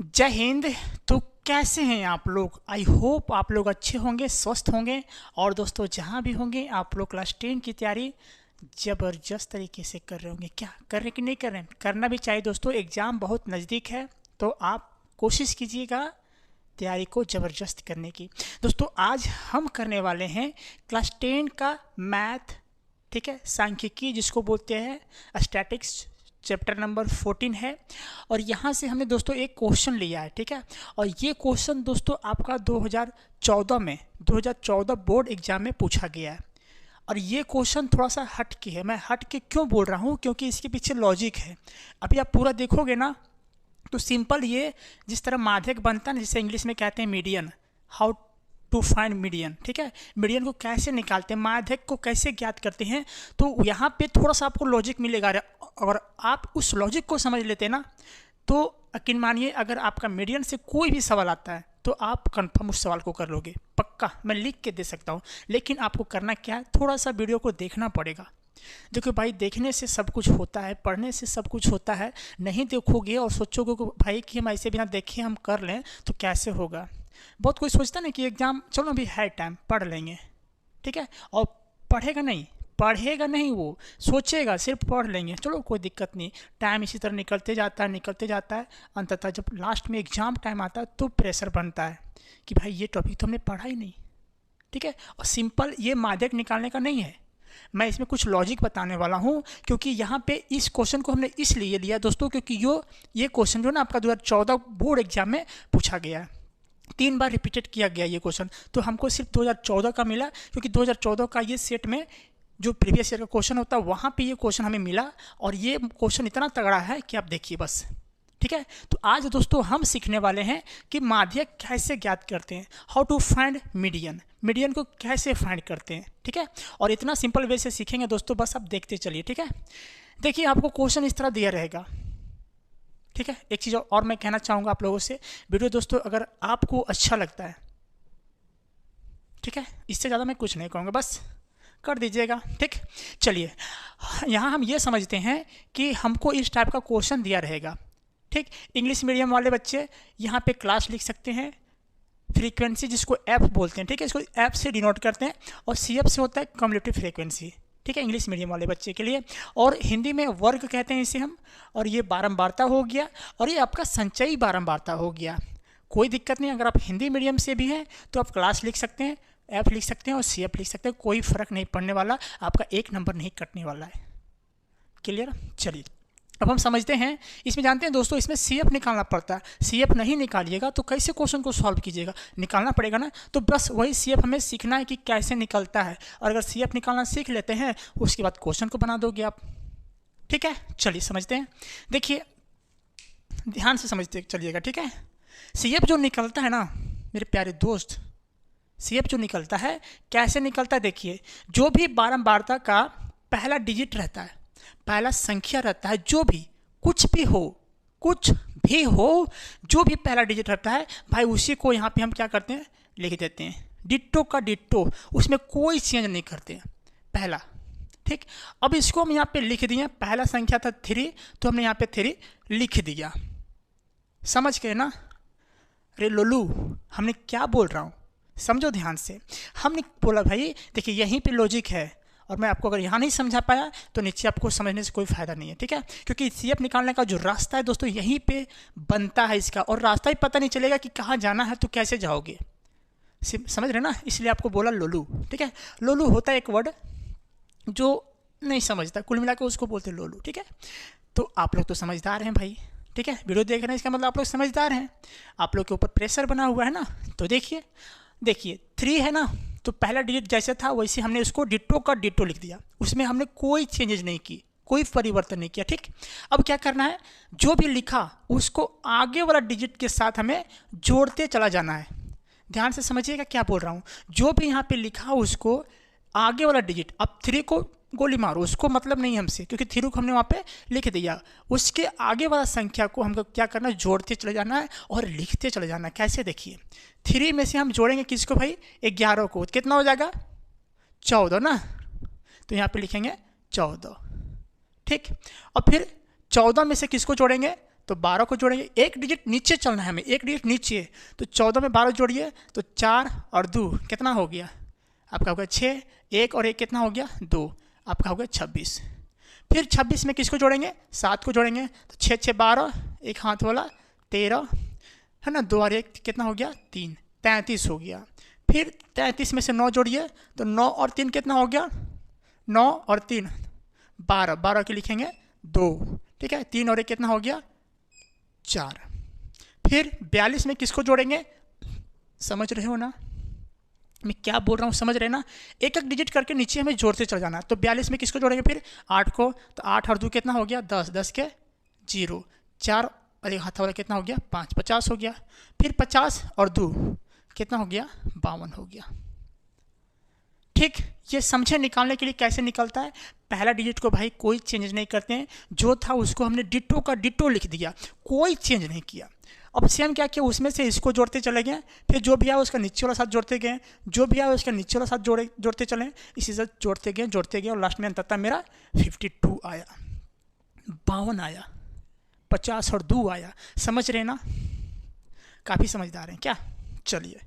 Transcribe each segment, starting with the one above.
जय हिंद। तो कैसे हैं आप लोग? आई होप आप लोग अच्छे होंगे, स्वस्थ होंगे। और दोस्तों जहाँ भी होंगे आप लोग क्लास 10 की तैयारी ज़बरदस्त तरीके से कर रहे होंगे। क्या कर रहे कि नहीं कर रहे हैं? करना भी चाहिए दोस्तों, एग्ज़ाम बहुत नज़दीक है तो आप कोशिश कीजिएगा तैयारी को ज़बरदस्त करने की। दोस्तों आज हम करने वाले हैं क्लास 10 का मैथ, ठीक है, सांख्यिकी जिसको बोलते हैं, स्टैटिक्स चैप्टर नंबर 14 है। और यहाँ से हमने दोस्तों एक क्वेश्चन लिया है, ठीक है। और ये क्वेश्चन दोस्तों आपका 2014 बोर्ड एग्जाम में पूछा गया है। और ये क्वेश्चन थोड़ा सा हट के है। मैं हट के क्यों बोल रहा हूँ? क्योंकि इसके पीछे लॉजिक है। अभी आप पूरा देखोगे ना तो सिंपल, ये जिस तरह माध्यक बनता है ना, जिसे इंग्लिश में कहते हैं median, how to find median, ठीक है, मीडियन को कैसे निकालते हैं, माध्यक को कैसे ज्ञात करते हैं, तो यहाँ पे थोड़ा सा आपको लॉजिक मिलेगा। अगर आप उस लॉजिक को समझ लेते हैं ना तो यकीन मानिए अगर आपका मीडियन से कोई भी सवाल आता है तो आप कंफर्म उस सवाल को कर लोगे, पक्का मैं लिख के दे सकता हूँ। लेकिन आपको करना क्या है, थोड़ा सा वीडियो को देखना पड़ेगा। देखो भाई, देखने से सब कुछ होता है, पढ़ने से सब कुछ होता है। नहीं देखोगे और सोचोगे कि भाई कि हम ऐसे बिना देखे हम कर लें तो कैसे होगा। बहुत कोई सोचता ना कि एग्ज़ाम चलो अभी है टाइम, पढ़ लेंगे, ठीक है, और पढ़ेगा नहीं, वो सोचेगा सिर्फ पढ़ लेंगे, चलो कोई दिक्कत नहीं। टाइम इसी तरह निकलते जाता है। अंततः जब लास्ट में एग्ज़ाम टाइम आता है तो प्रेशर बनता है कि भाई ये टॉपिक तो हमने पढ़ा ही नहीं, ठीक है। और सिंपल ये माध्यक निकालने का नहीं है, मैं इसमें कुछ लॉजिक बताने वाला हूँ। क्योंकि यहाँ पे इस क्वेश्चन को हमने इसलिए लिया दोस्तों क्योंकि ये क्वेश्चन जो ना आपका 2014 बोर्ड एग्जाम में पूछा गया है, 3 बार रिपीटेड किया गया ये क्वेश्चन। तो हमको सिर्फ 2014 का मिला क्योंकि 2014 का ये सेट में जो प्रीवियस ईयर का क्वेश्चन होता है वहाँ पे ये क्वेश्चन हमें मिला। और ये क्वेश्चन इतना तगड़ा है कि आप देखिए बस, ठीक है। तो आज दोस्तों हम सीखने वाले हैं कि माध्यक कैसे ज्ञात करते हैं, how to find median, median को कैसे फाइंड करते हैं, ठीक है। और इतना सिंपल वे से सीखेंगे दोस्तों, बस आप देखते चलिए, ठीक है। देखिए आपको क्वेश्चन इस तरह दिया रहेगा, ठीक है। एक चीज़ और मैं कहना चाहूँगा आप लोगों से, वीडियो दोस्तों अगर आपको अच्छा लगता है, ठीक है, इससे ज़्यादा मैं कुछ नहीं कहूँगा, बस कर दीजिएगा, ठीक। चलिए यहाँ हम ये समझते हैं कि हमको इस टाइप का क्वेश्चन दिया रहेगा, ठीक। इंग्लिश मीडियम वाले बच्चे यहाँ पे क्लास लिख सकते हैं, फ्रीक्वेंसी जिसको एफ बोलते हैं, ठीक है, इसको एफ से डिनोट करते हैं। और सी एफ से होता है कम्युलेटिव फ्रीक्वेंसी, ठीक है, इंग्लिश मीडियम वाले बच्चे के लिए। और हिंदी में वर्ग कहते हैं इसे हम। और ये बारंबारता हो गया, और ये आपका संचयी बारंबारता हो गया। कोई दिक्कत नहीं, अगर आप हिंदी मीडियम से भी हैं तो आप क्लास लिख सकते हैं, एफ लिख सकते हैं और सी एफ लिख सकते हैं, कोई फ़र्क नहीं पड़ने वाला, आपका एक नंबर नहीं कटने वाला है। क्लियर? चलिए अब हम समझते हैं। इसमें जानते हैं दोस्तों, इसमें सी एफ निकालना पड़ता है। सी एफ नहीं निकालिएगा तो कैसे क्वेश्चन को सॉल्व कीजिएगा? निकालना पड़ेगा ना। तो बस वही सी एफ हमें सीखना है कि कैसे निकलता है। और अगर सी एफ निकालना सीख लेते हैं उसके बाद क्वेश्चन को बना दोगे आप, ठीक है। चलिए समझते हैं, देखिए ध्यान से समझते चलिएगा, ठीक है। सी एफ जो निकलता है ना मेरे प्यारे दोस्त, सी एफ जो निकलता है कैसे निकलता है, देखिए जो भी बारंबारता का पहला डिजिट रहता है, पहला संख्या रहता है, जो भी कुछ भी हो जो भी पहला डिजिट रहता है भाई, उसी को यहाँ पे हम क्या करते हैं, लिख देते हैं, डिट्टो का डिट्टो, उसमें कोई चेंज नहीं करते हैं, पहला, ठीक। अब इसको हम यहाँ पे लिख दिए, पहला संख्या था 3 तो हमने यहाँ पे 3 लिख दिया, समझ गए ना। अरे लोलू हमने क्या बोल रहा हूँ, समझो ध्यान से। हमने बोला भाई देखिए यहीं पे लॉजिक है, और मैं आपको अगर यहाँ नहीं समझा पाया तो नीचे आपको समझने से कोई फ़ायदा नहीं है, ठीक है। क्योंकि सी एफ निकालने का जो रास्ता है दोस्तों यहीं पे बनता है इसका, और रास्ता ही पता नहीं चलेगा कि कहाँ जाना है तो कैसे जाओगे, समझ रहे ना। इसलिए आपको बोला लोलू, ठीक है। लोलू होता है एक वर्ड जो नहीं समझता, कुल मिला के उसको बोलते लोलू, ठीक है। तो आप लोग तो समझदार हैं भाई, ठीक है, वीडियो देख रहे हैं इसका मतलब आप लोग समझदार हैं। आप लोग के ऊपर प्रेशर बना हुआ है ना। तो देखिए 3 है ना, तो पहला डिजिट जैसे था वैसे हमने उसको डिट्टो का डिट्टो लिख दिया, उसमें हमने कोई चेंजेज नहीं की, कोई परिवर्तन नहीं किया, ठीक। अब क्या करना है, जो भी लिखा उसको आगे वाला डिजिट के साथ हमें जोड़ते चला जाना है। ध्यान से समझिएगा क्या बोल रहा हूँ, जो भी यहाँ पे लिखा उसको आगे वाला डिजिट, अब 3 को गोली मारो, उसको मतलब नहीं हमसे, क्योंकि 3 को हमने वहाँ पे लिख दिया, उसके आगे वाला संख्या को हमको क्या करना है, जोड़ते चले जाना है और लिखते चले जाना है। कैसे, देखिए 3 में से हम जोड़ेंगे किसको भाई, 11 को, कितना हो जाएगा 14 ना, तो यहाँ पे लिखेंगे 14, ठीक। और फिर 14 में से किसको जोड़ेंगे, तो 12 को जोड़ेंगे, एक डिजिट नीचे चलना है हमें, एक डिजिट नीचे, तो 14 में 12 जोड़िए तो 4 और 2 कितना हो गया आपका, हो गया 6, 1 और 1 कितना हो गया 2, आपका हो गया 26। फिर 26 में किसको जोड़ेंगे, 7 को जोड़ेंगे, तो 6 6 12, एक हाथ वाला 13 है ना, 2 और 1 कितना हो गया 3, 33 हो गया। फिर 33 में से 9 जोड़िए तो 9 और 3 कितना हो गया, 9 और 3 12, 12 के लिखेंगे 2, ठीक है, 3 और 1 कितना हो गया 4। फिर 42 में किसको जोड़ेंगे, समझ रहे हो ना मैं क्या बोल रहा हूँ, समझ रहे ना, एक एक डिजिट करके नीचे हमें जोड़ते चल जाना। तो 42 में किसको जोड़ेंगे, फिर 8 को, तो 8 और 2 कितना हो गया 10, 10 के 0, 4 और एक हाथ वाला कितना हो गया 5, 50 हो गया। फिर 50 और 2 कितना हो गया 52 हो गया। ठीक, ये समझे निकालने के लिए कैसे निकलता है। पहला डिजिट को भाई कोई चेंज नहीं करते हैं, जो था उसको हमने डिटो का डिटो लिख दिया, कोई चेंज नहीं किया। अब सेम क्या किया, उसमें से इसको जोड़ते चले गए, फिर जो भी आया उसका नीचे वाला साथ जोड़ते गए, जो भी आया उसका नीचे वाला साथ जोड़ते चले, इसी से जोड़ते गए और लास्ट में अंततः मेरा 52 आया, 52 आया, 50 और 2 आया। समझ रहे ना, काफ़ी समझदार हैं क्या। चलिए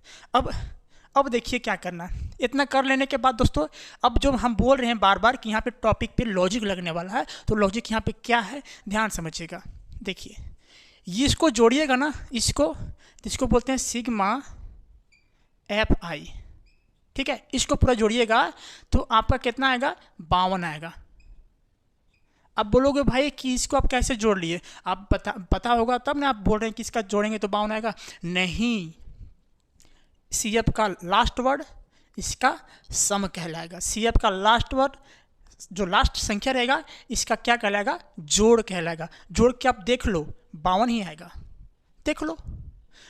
अब देखिए क्या करना है। इतना कर लेने के बाद दोस्तों, अब जो हम बोल रहे हैं बार बार कि यहाँ पे टॉपिक पे लॉजिक लगने वाला है, तो लॉजिक यहाँ पे क्या है ध्यान समझिएगा। देखिए ये इसको जोड़िएगा ना, इसको बोलते हैं सिग्मा एफ आई, ठीक है, इसको पूरा जोड़िएगा तो आपका कितना आएगा 52 आएगा। अब बोलोगे भाई कि इसको आप कैसे जोड़ लिए, आप पता होगा तब ना आप बोल रहे हैं कि इसका जोड़ेंगे तो 52 आएगा। नहीं, सी एफ का लास्ट वर्ड इसका सम कहलाएगा, सी एफ का लास्ट वर्ड जो लास्ट संख्या रहेगा इसका क्या कहलाएगा, जोड़ कहलाएगा। जोड़ के आप देख लो 52 ही आएगा, देख लो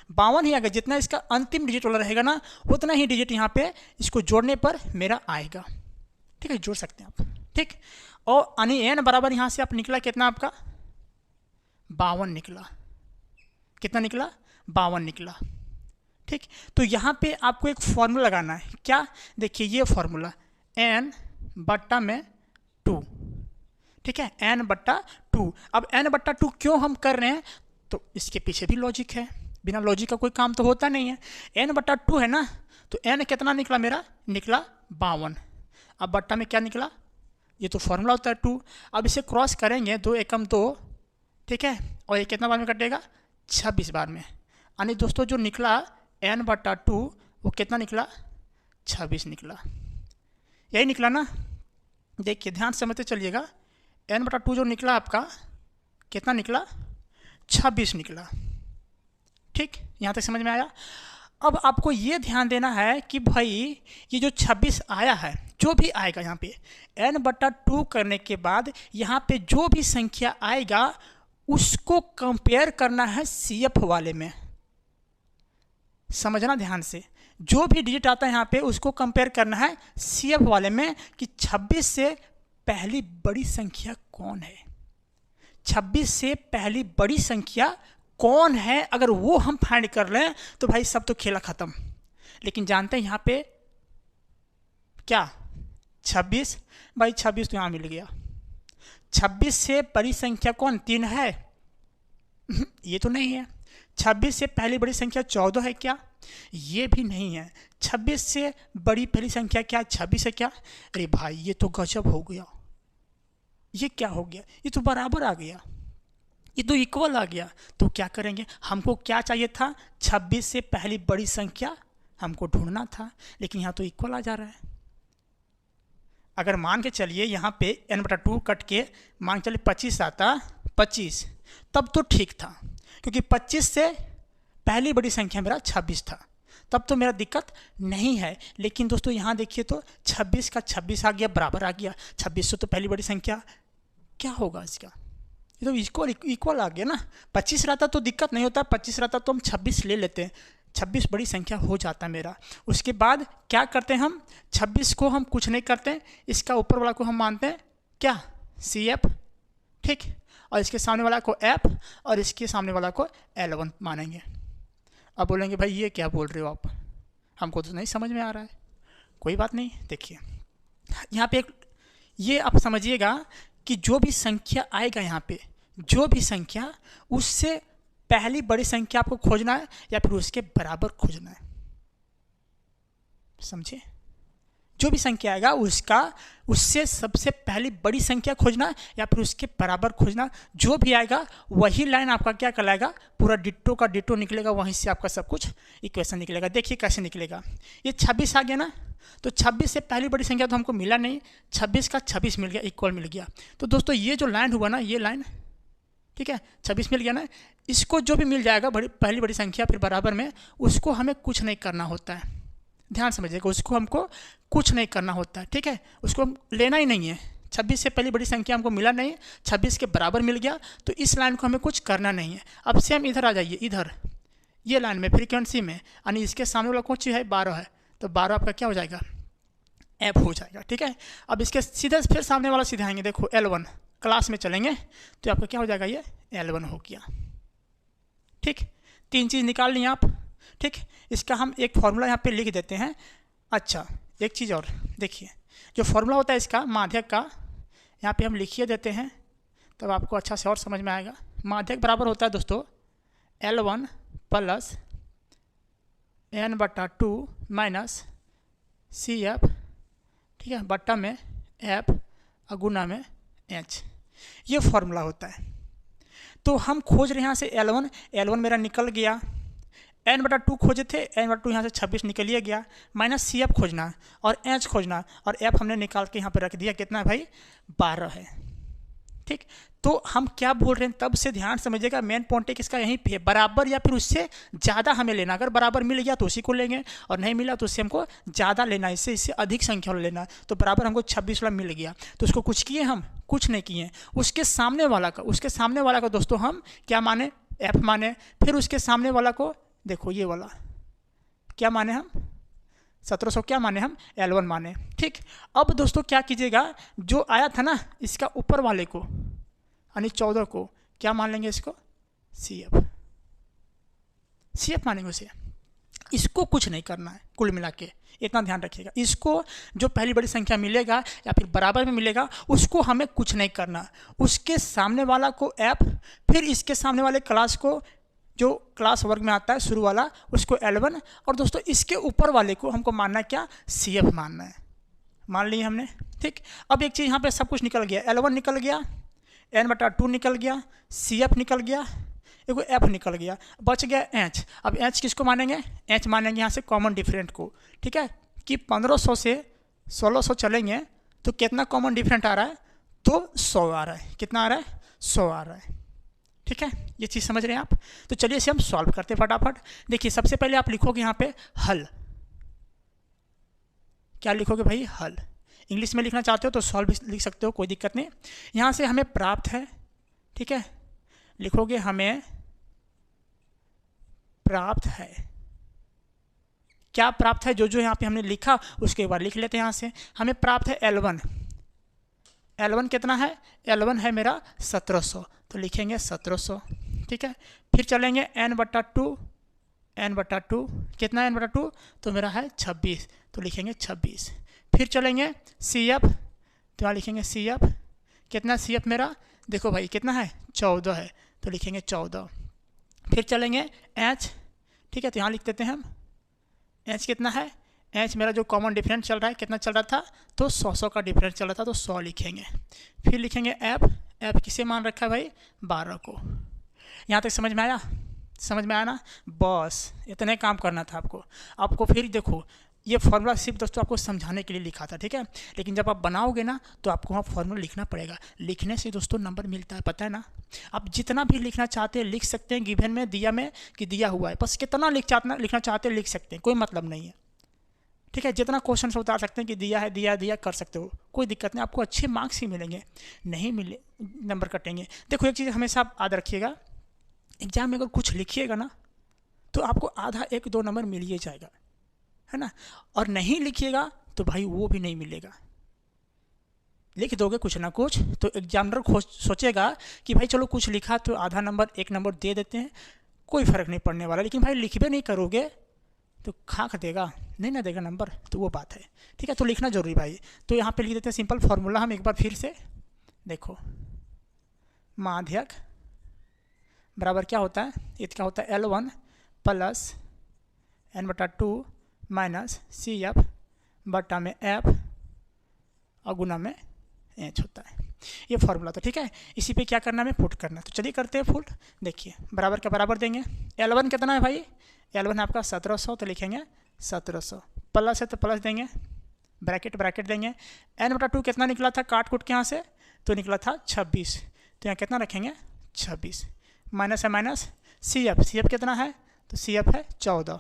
52 ही आएगा। जितना इसका अंतिम डिजिट वाला रहेगा ना, उतना ही डिजिट यहाँ पे इसको जोड़ने पर मेरा आएगा, ठीक है, जोड़ सकते हैं आप, ठीक। और यानी एन बराबर यहाँ से आप निकला कितना आपका 52 निकला, कितना निकला 52 निकला, ठीक। तो यहाँ पे आपको एक फॉर्मूला लगाना है, क्या, देखिए ये फॉर्मूला n बट्टा में 2, ठीक है, n बट्टा 2। अब n बट्टा 2 क्यों हम कर रहे हैं, तो इसके पीछे भी लॉजिक है, बिना लॉजिक का कोई काम तो होता नहीं है। n बट्टा 2 है ना, तो n कितना निकला मेरा, निकला 52। अब बट्टा में क्या निकला, ये तो फॉर्मूला होता है 2। अब इसे क्रॉस करेंगे, 2 एकम 2, ठीक है, और ये कितना बार में कटेगा 26 बार में, यानी दोस्तों जो निकला n बट्टा 2 वो कितना निकला 26 निकला, यही निकला ना। देखिए ध्यान समझते चलिएगा, n बटा 2 जो निकला आपका कितना निकला 26 निकला, ठीक, यहाँ तक समझ में आया। अब आपको ये ध्यान देना है कि भाई ये जो 26 आया है, जो भी आएगा यहाँ पे n बटा 2 करने के बाद यहाँ पे जो भी संख्या आएगा उसको कंपेयर करना है CF वाले में, समझना ध्यान से। जो भी डिजिट आता है यहाँ पे उसको कंपेयर करना है CF वाले में कि 26 से पहली बड़ी संख्या कौन है, 26 से पहली बड़ी संख्या कौन है। अगर वो हम फाइंड कर लें तो भाई सब तो खेला खत्म। लेकिन जानते हैं यहाँ पे क्या 26, भाई 26 तो यहाँ मिल गया। 26 से बड़ी संख्या कौन, 3 है ये तो नहीं है। 26 से पहली बड़ी संख्या 14 है क्या, ये भी नहीं है। 26 से बड़ी पहली संख्या क्या 26 है क्या, अरे भाई ये तो गजब हो गया, ये क्या हो गया, ये तो बराबर आ गया, ये तो इक्वल आ गया। तो क्या करेंगे, हमको क्या चाहिए था 26 से पहली बड़ी संख्या हमको ढूंढना था, लेकिन यहाँ तो इक्वल आ जा रहा है। अगर मान के चलिए यहाँ पे n बटा 2 कट के मान के चलिए 25 आता, 25, तब तो ठीक था, क्योंकि 25 से पहली बड़ी संख्या मेरा 26 था, तब तो मेरा दिक्कत नहीं है। लेकिन दोस्तों यहाँ देखिए तो 26 का 26 आ गया, बराबर आ गया। 26 से तो पहली बड़ी संख्या क्या होगा इसका, ये तो इक्वल आ गया ना। 25 रहता तो दिक्कत नहीं होता, 25 रहता तो हम 26 ले लेते हैं, 26 बड़ी संख्या हो जाता मेरा। उसके बाद क्या करते हैं हम, 26 को हम कुछ नहीं करते, इसका ऊपर वाला को हम मानते हैं क्या CF, ठीक, और इसके सामने वाला को F और इसके सामने वाला को L1 मानेंगे। अब बोलेंगे भाई ये क्या बोल रहे हो आप, हमको तो नहीं समझ में आ रहा है। कोई बात नहीं, देखिए यहाँ पे एक ये आप समझिएगा कि जो भी संख्या आएगा यहाँ पे, जो भी संख्या उससे पहली बड़ी संख्या आपको खोजना है या फिर उसके बराबर खोजना है, समझे? जो भी संख्या आएगा उससे सबसे पहली बड़ी संख्या खोजना या फिर उसके बराबर खोजना। जो भी आएगा वही लाइन आपका क्या कहलाएगा, पूरा डिट्टो का डिट्टो निकलेगा, वहीं से आपका सब कुछ इक्वेशन निकलेगा। देखिए कैसे निकलेगा। ये 26 आ गया ना, तो 26 से पहली बड़ी संख्या तो हमको मिला नहीं, 26 का 26 मिल गया, इक्वल मिल गया। तो दोस्तों ये जो लाइन हुआ ना, ये लाइन, ठीक है, 26 मिल गया ना, इसको जो भी मिल जाएगा पहली बड़ी संख्या फिर बराबर में, उसको हमें कुछ नहीं करना होता है। ध्यान समझिएगा, उसको हमको कुछ नहीं करना होता है, ठीक है, उसको हम लेना ही नहीं है। 26 से पहली बड़ी संख्या हमको मिला नहीं, 26 के बराबर मिल गया, तो इस लाइन को हमें कुछ करना नहीं है। अब से हम इधर आ जाइए, इधर ये लाइन में फ्रीक्वेंसी में, यानी इसके सामने वाला कौन चीज़ है, 12 है, तो 12 आपका क्या हो जाएगा, एफ हो जाएगा, ठीक है। अब इसके सीधे फिर सामने वाला सीधे आएंगे, देखो L1 क्लास में चलेंगे तो आपका क्या हो जाएगा, ये L1 हो गया, ठीक। 3 चीज़ निकाल लिए आप, ठीक। इसका हम एक फॉर्मूला यहाँ पे लिख देते हैं। अच्छा एक चीज़ और देखिए, जो फॉर्मूला होता है इसका माध्यक का, यहाँ पे हम लिखिए देते हैं, तब आपको अच्छा से और समझ में आएगा। माध्यक बराबर होता है दोस्तों L1 plus n/2 minus CF, ठीक है, बट्टा में F और गुना में H, ये फॉर्मूला होता है। तो हम खोज रहे हैं यहाँ से L1 मेरा निकल गया, n/2 खोजे थे, n/2 यहाँ से 26 निकलिए गया, माइनस CF खोजना और H खोजना, और F हमने निकाल के यहाँ पे रख दिया, कितना है भाई, 12 है, ठीक। तो हम क्या बोल रहे हैं, तब से ध्यान समझिएगा, मेन पॉइंट एक इसका यहीं पे है, बराबर या फिर उससे ज़्यादा हमें लेना। अगर बराबर मिल गया तो उसी को लेंगे, और नहीं मिला तो उससे हमको ज़्यादा लेना, इससे अधिक संख्या वाला लेना। तो बराबर हमको 26 वाला मिल गया, तो उसको कुछ किए हम, कुछ नहीं किए। उसके सामने वाला का दोस्तों हम क्या माने, F माने। फिर उसके सामने वाला को देखो, ये वाला क्या माने हम, 1700 क्या माने हम, L1 माने, ठीक। अब दोस्तों क्या कीजिएगा, जो आया था ना इसका ऊपर वाले को, यानी 14 को क्या मान लेंगे, इसको CF मानेंगे उसे। इसको कुछ नहीं करना है, कुल मिला के इतना ध्यान रखिएगा। इसको जो पहली बड़ी संख्या मिलेगा या फिर बराबर में मिलेगा, उसको हमें कुछ नहीं करना। उसके सामने वाला को F, फिर इसके सामने वाले क्लास को, जो क्लास वर्ग में आता है शुरू वाला, उसको L1, और दोस्तों इसके ऊपर वाले को हमको मानना है क्या, CF मानना है। मान लिए हमने, ठीक। अब एक चीज़ यहाँ पे सब कुछ निकल गया, L1 निकल गया, n/2 निकल गया, CF निकल गया, एक F निकल गया, बच गया H। अब H किसको मानेंगे, H मानेंगे यहाँ से कॉमन डिफरेंट को, ठीक है, कि 1500 से 1600 चलेंगे तो कितना कॉमन डिफरेंट आ रहा है, तो 100 आ रहा है। कितना आ रहा है, 100 आ रहा है, ठीक है। ये चीज़ समझ रहे हैं आप। तो चलिए इसे हम सॉल्व करते हैं फटाफट। देखिए सबसे पहले आप लिखोगे यहाँ पे हल, क्या लिखोगे भाई, हल। इंग्लिश में लिखना चाहते हो तो सॉल्व भी लिख सकते हो, कोई दिक्कत नहीं। यहाँ से हमें प्राप्त है, ठीक है, लिखोगे हमें प्राप्त है। क्या प्राप्त है, जो जो यहाँ पे हमने लिखा उसके बाद लिख लेते हैं। यहाँ से हमें प्राप्त है L1 कितना है, L1 है मेरा 1700, तो लिखेंगे 1700, ठीक है। फिर चलेंगे n/2 कितना है, n/2 तो मेरा है 26, तो लिखेंगे 26। फिर चलेंगे CF, तो यहाँ लिखेंगे CF, कितना CF मेरा, देखो भाई कितना है, 14 है, तो लिखेंगे 14। फिर चलेंगे H, ठीक है, तो यहाँ लिख देते हैं हम H कितना है, H मेरा जो कॉमन डिफरेंस चल रहा है, कितना चल रहा था, तो 100 का डिफरेंस चल रहा था, तो 100 लिखेंगे। फिर लिखेंगे F किसे मान रखा है भाई, 12 को। यहाँ तक समझ में आया ना, बस इतने काम करना था आपको। फिर देखो ये फॉर्मूला सिर्फ दोस्तों आपको समझाने के लिए लिखा था, ठीक है, लेकिन जब आप बनाओगे ना तो आपको वहाँ फॉर्मूला लिखना पड़ेगा। लिखने से दोस्तों नंबर मिलता है, पता है ना। आप जितना भी लिखना चाहते हैं लिख सकते हैं, गिवन में दिया में कि दिया हुआ है, बस कितना लिखना चाहते हैं लिख सकते हैं, कोई मतलब नहीं है, ठीक है। जितना क्वेश्चन से उतार सकते हैं कि दिया है, दिया कर सकते हो, कोई दिक्कत नहीं, आपको अच्छे मार्क्स ही मिलेंगे, नहीं मिले नंबर कटेंगे। देखो एक चीज़ हमेशा आप याद रखिएगा, एग्जाम में अगर कुछ लिखिएगा ना तो आपको आधा 1-2 नंबर मिल ही जाएगा, है ना, और नहीं लिखिएगा तो भाई वो भी नहीं मिलेगा। लिख दोगे कुछ ना कुछ तो एग्जामिनर सोचेगा कि भाई चलो कुछ लिखा तो आधा नंबर 1 नंबर दे देते हैं, कोई फ़र्क नहीं पड़ने वाला। लेकिन भाई लिखबे नहीं करोगे तो खाक देगा, नहीं ना देगा नंबर, तो वो बात है, ठीक है। तो लिखना जरूरी भाई। तो यहाँ पे लिख देते हैं सिंपल फार्मूला हम एक बार फिर से, देखो माध्यक बराबर क्या होता है, ये क्या होता है L1 plus n/2 minus CF बटा में F और गुना में H होता है। ये फॉर्मूला था, ठीक है। इसी पे क्या करना है, हमें पुट करना है। तो चलिए करते हैं पुट। देखिए बराबर का बराबर देंगे, L1 कितना है भाई, L1 आपका 1700, तो लिखेंगे 1700, प्लस है तो प्लस देंगे, ब्रैकेट देंगे। n/2 कितना निकला था काट कुट के यहाँ से, तो निकला था 26, तो यहाँ कितना रखेंगे 26, माइनस है माइनस, CF कितना है, तो CF है 14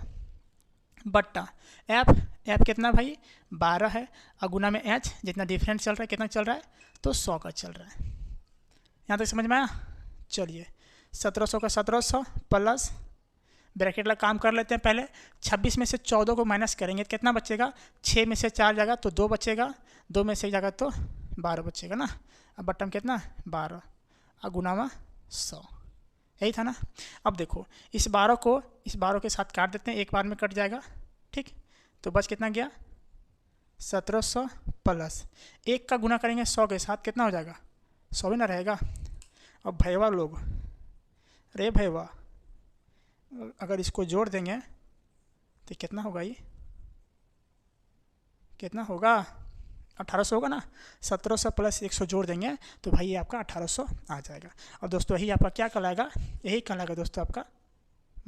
बट्टा F कितना भाई 12 है, और गुना में H जितना डिफरेंस चल रहा है, कितना चल रहा है, तो 100 का चल रहा है। यहाँ तक समझ में आया। चलिए 1700 का 1700 प्लस ब्रैकेट वाला काम कर लेते हैं पहले। 26 में से 14 को माइनस करेंगे तो कितना बचेगा, 6 में से 4 जाएगा तो 2 बचेगा, 2 में से 1 जाएगा तो 12 बचेगा ना। अब बट्टा में कितना 12 और गुना में 100, यही था ना। अब देखो इस 12 को इस 12 के साथ काट देते हैं, एक बार में कट जाएगा, ठीक। तो बस कितना गया 1700 प्लस 1 का गुना करेंगे 100 के साथ, कितना हो जाएगा 100 भी ना रहेगा। अब भैया लोग, अरे भैया अगर इसको जोड़ देंगे तो कितना होगा, ये कितना होगा 1800 होगा ना। 1700 प्लस 100 जोड़ देंगे तो भाई ये आपका 1800 आ जाएगा। और दोस्तों यही आपका क्या कहलाएगा, यही कहलाएगा दोस्तों आपका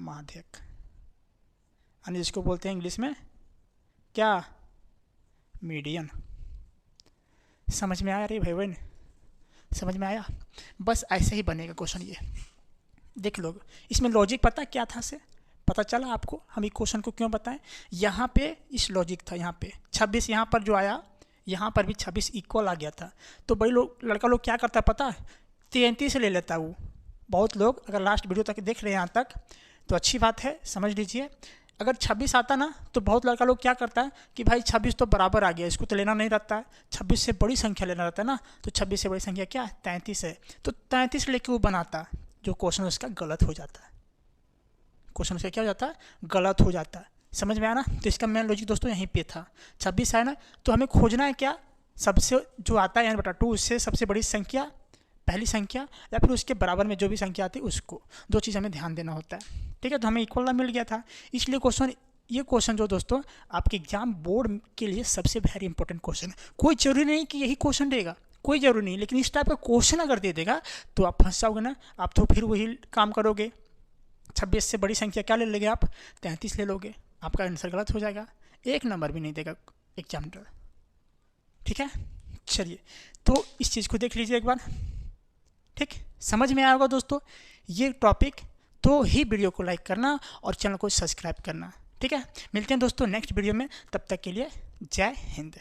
माध्यक, यानी जिसको बोलते हैं इंग्लिश में क्या, मीडियन। समझ में आया रे भाई बहन, समझ में आया। बस ऐसे ही बनेगा क्वेश्चन ये, देख लो। इसमें लॉजिक पता क्या था से पता चला आपको, हम इस क्वेश्चन को क्यों बताएं। यहाँ पे इस लॉजिक था, यहाँ पे 26 यहाँ पर जो आया, यहाँ पर भी 26 इक्वल आ गया था। तो बड़ी लोग लड़का लोग क्या करता है पता है, 33 ले लेता वो। बहुत लोग अगर लास्ट वीडियो तक देख रहे हैं यहाँ तक तो अच्छी बात है, समझ लीजिए। अगर 26 आता ना तो बहुत लड़का लोग क्या करता है कि भाई 26 तो बराबर आ गया, इसको तो लेना नहीं रहता है, 26 से बड़ी संख्या लेना रहता है ना। तो 26 से बड़ी संख्या क्या है 33 है, तो 33 लेके वो बनाता, जो क्वेश्चन उसका गलत हो जाता है। क्वेश्चन उसका क्या हो जाता है, गलत हो जाता है। समझ में आया ना। तो इसका मेन लॉजिक दोस्तों यहीं पे था। 26 है ना, तो हमें खोजना है क्या, सबसे जो आता है n/2 उससे सबसे बड़ी संख्या, पहली संख्या, या फिर उसके बराबर में जो भी संख्या आती है उसको, दो चीज़ हमें ध्यान देना होता है, ठीक है। तो हमें इक्वल मिल गया था, इसलिए ये क्वेश्चन जो दोस्तों आपके एग्जाम बोर्ड के लिए सबसे वेरी इंपॉर्टेंट क्वेश्चन है। कोई जरूरी नहीं कि यही क्वेश्चन देगा, कोई जरूरी नहीं, लेकिन इस टाइप का क्वेश्चन अगर दे देगा तो आप फंस जाओगे ना। आप तो फिर वही काम करोगे, 26 से बड़ी संख्या क्या ले लोगे आप, 33 ले लोगे, आपका आंसर गलत हो जाएगा, 1 नंबर भी नहीं देगा एग्जामिनर, ठीक है। चलिए तो इस चीज़ को देख लीजिए एक बार, ठीक। समझ में आया होगा दोस्तों ये टॉपिक, तो ही वीडियो को लाइक करना और चैनल को सब्सक्राइब करना, ठीक है। मिलते हैं दोस्तों नेक्स्ट वीडियो में, तब तक के लिए जय हिंद।